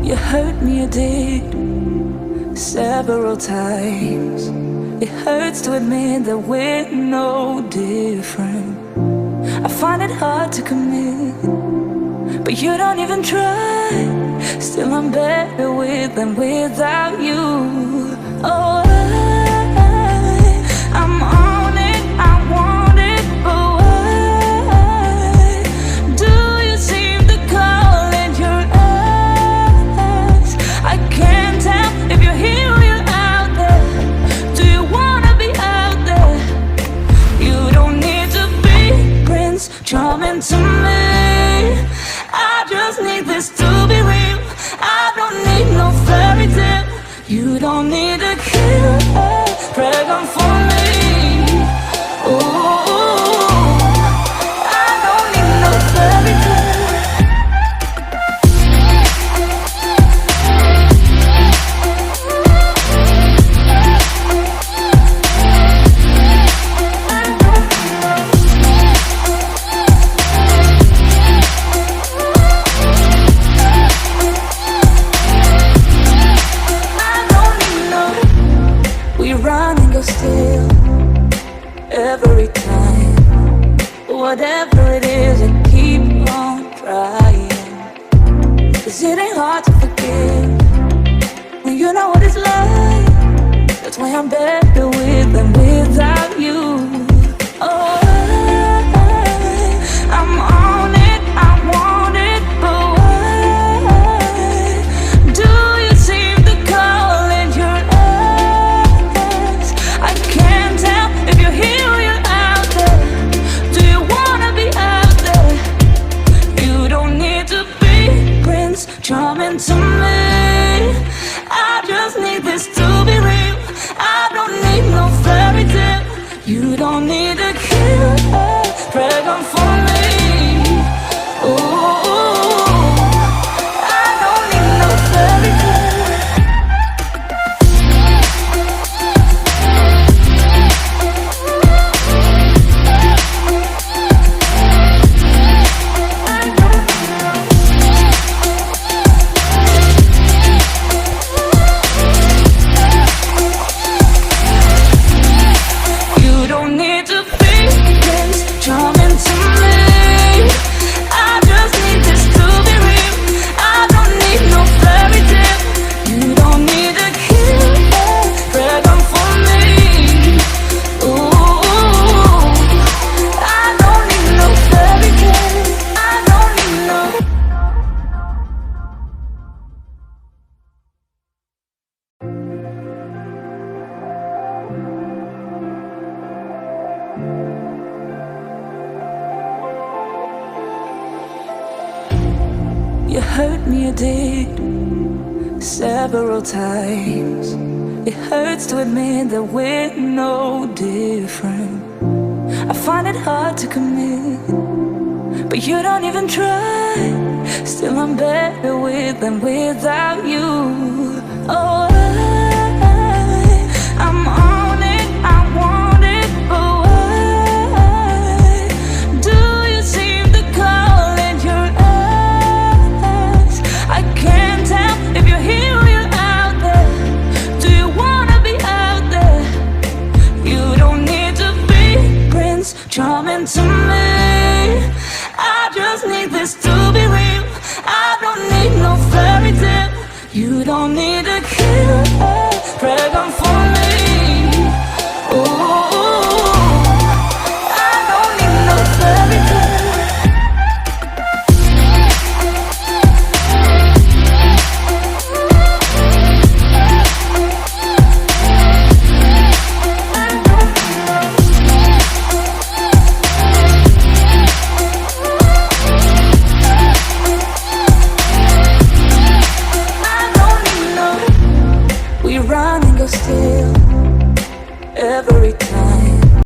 You hurt me, you did, several times. It hurts to admit that we're no different. I find it hard to commit, but you don't even try. Still I'm better with than without you. Oh, I'm on it, I want it, but why do you seem to call in your eyes? I can't tell if you're here or you're out there. Do you wanna be out there? You don't need to be Prince Charming to me. I just need this to be real. I don't need no fairy tale. You don't need a killer pregnant for me. Ooh, I don't need no fairy tale. Run and go still every time. Whatever it is, I keep on trying. 'Cause it ain't hard to forgive when you know what it's like. That's why I'm better with than without you. Oh, I'm on it, I want it, but why do you seem to call in your eyes? I can't tell if you're here or you're out there. Do you wanna be out there? You don't need to be Prince Charming to me. I just need this to be real. I don't need no fairy tale. You don't need a killer pregnant for me. Ooh, I don't need no fairy tale. You don't need to be Prince Charming to me. I just need this to be real. I don't need no fairy tale. You don't need a killer pregnant for me. Ooh, I don't need no fairy tale. I don't need no. You hurt me, you did, several times. It hurts to admit that we're no different. I find it hard to commit, but you don't even try. Still I'm better with than without you. Oh, I'm on it, I want it, but why do you seem to call in your eyes? I can't tell if you're here or you're out there. Do you wanna be out there? You don't need to be Prince Charming to me. I just need this to be real. I don't need no fairy tale. You don't need a killer pregnant for